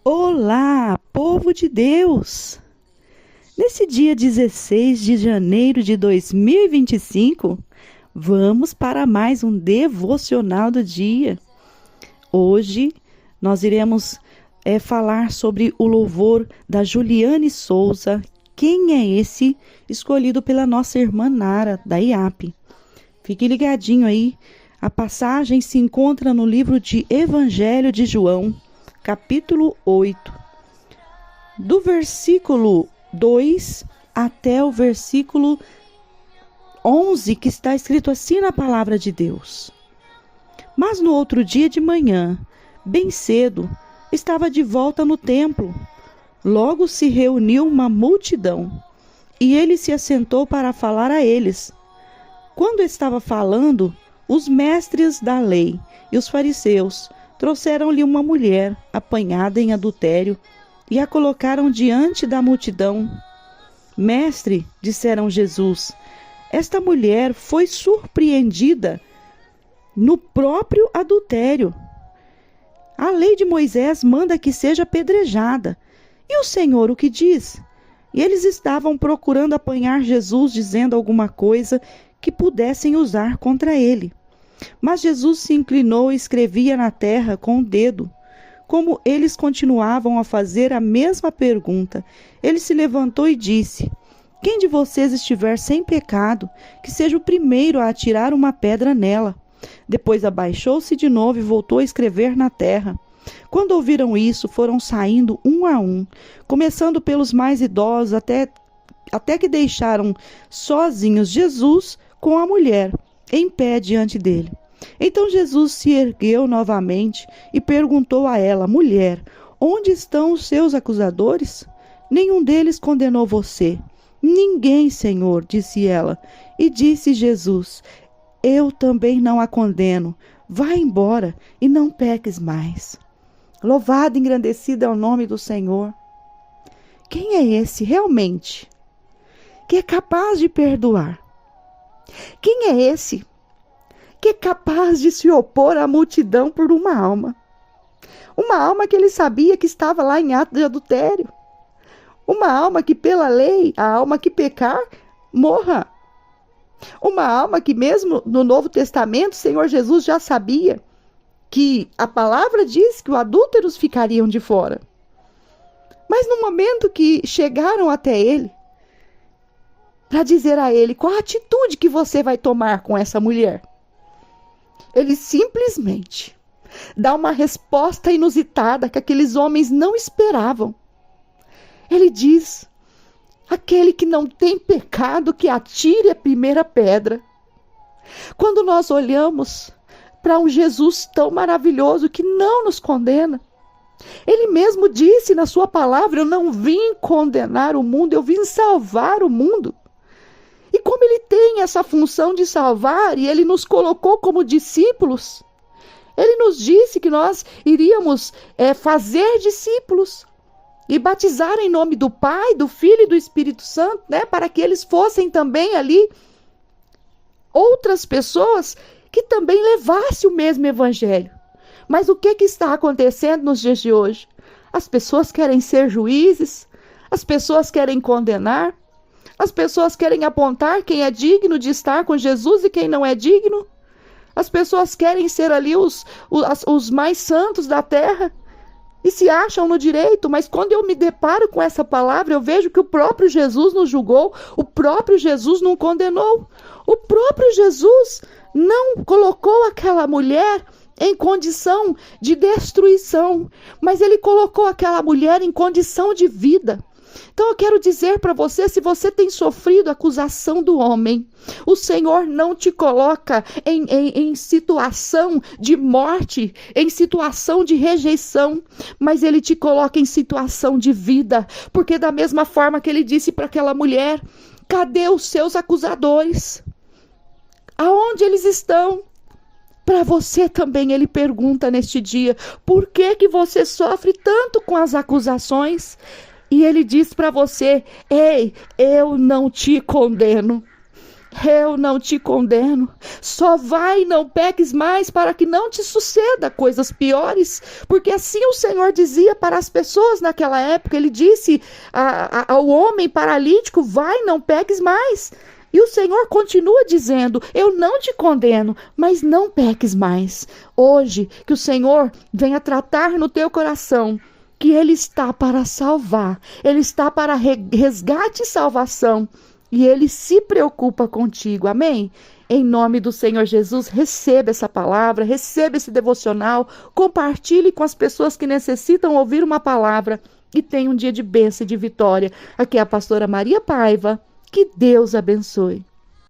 Olá, povo de Deus! Nesse dia 16 de janeiro de 2025, vamos para mais um devocional do dia. Hoje nós iremos falar sobre o louvor da Juliane Souza. Quem é esse? Escolhido pela nossa irmã Nara, da IAP. Fique ligadinho aí. A passagem se encontra no livro de Evangelho de João, capítulo 8, do versículo 2 até o versículo 11, que está escrito assim na palavra de Deus. Mas no outro dia de manhã, bem cedo, estava de volta no templo. Logo se reuniu uma multidão, e ele se assentou para falar a eles. Quando estava falando, os mestres da lei e os fariseus trouxeram-lhe uma mulher apanhada em adultério e a colocaram diante da multidão. Mestre, disseram Jesus, esta mulher foi surpreendida no próprio adultério. A lei de Moisés manda que seja apedrejada. E o Senhor o que diz? E eles estavam procurando apanhar Jesus, dizendo alguma coisa que pudessem usar contra ele. Mas Jesus se inclinou e escrevia na terra com o dedo. Como eles continuavam a fazer a mesma pergunta, ele se levantou e disse: quem de vocês estiver sem pecado, que seja o primeiro a atirar uma pedra nela. Depois abaixou-se de novo e voltou a escrever na terra. Quando ouviram isso, foram saindo um a um, começando pelos mais idosos, até que deixaram sozinhos Jesus com a mulher, em pé diante dele. Então Jesus se ergueu novamente e perguntou a ela: mulher, onde estão os seus acusadores? Nenhum deles condenou você. Ninguém, Senhor, disse ela. E disse Jesus: eu também não a condeno. Vá embora e não peques mais. Louvado e engrandecido é o nome do Senhor. Quem é esse realmente que é capaz de perdoar? Quem é esse que é capaz de se opor à multidão por uma alma? Uma alma que ele sabia que estava lá em ato de adultério. Uma alma que pela lei, a alma que pecar, morra. Uma alma que mesmo no Novo Testamento, o Senhor Jesus já sabia que a palavra diz que os adúlteros ficariam de fora. Mas no momento que chegaram até ele, para dizer a ele qual a atitude que você vai tomar com essa mulher, ele simplesmente dá uma resposta inusitada que aqueles homens não esperavam. Ele diz: aquele que não tem pecado, que atire a primeira pedra. Quando nós olhamos para um Jesus tão maravilhoso que não nos condena, ele mesmo disse na sua palavra: eu não vim condenar o mundo, eu vim salvar o mundo. E como ele tem essa função de salvar, e ele nos colocou como discípulos, ele nos disse que nós iríamos fazer discípulos e batizar em nome do Pai, do Filho e do Espírito Santo, para que eles fossem também ali outras pessoas que também levassem o mesmo evangelho. Mas o que está acontecendo nos dias de hoje? As pessoas querem ser juízes, as pessoas querem condenar, as pessoas querem apontar quem é digno de estar com Jesus e quem não é digno. As pessoas querem ser ali os mais santos da terra e se acham no direito, mas quando eu me deparo com essa palavra, eu vejo que o próprio Jesus não julgou, o próprio Jesus não condenou, o próprio Jesus não colocou aquela mulher em condição de destruição, mas ele colocou aquela mulher em condição de vida. Então eu quero dizer para você, se você tem sofrido acusação do homem, o Senhor não te coloca em situação de morte, em situação de rejeição, mas ele te coloca em situação de vida, porque da mesma forma que ele disse para aquela mulher: cadê os seus acusadores? Aonde eles estão? Para você também ele pergunta neste dia: por que você sofre tanto com as acusações? E ele diz para você: ei, eu não te condeno. Eu não te condeno. Só vai e não peques mais para que não te suceda coisas piores. Porque assim o Senhor dizia para as pessoas naquela época. Ele disse ao homem paralítico, vai, não peques mais. E o Senhor continua dizendo, eu não te condeno, mas não peques mais. Hoje, que o Senhor venha tratar no teu coração que Ele está para salvar. Ele está para resgate e salvação. E Ele se preocupa contigo, amém? Em nome do Senhor Jesus, receba essa palavra, receba esse devocional, compartilhe com as pessoas que necessitam ouvir uma palavra e tenha um dia de bênção e de vitória. Aqui é a pastora Maria Paiva, que Deus abençoe.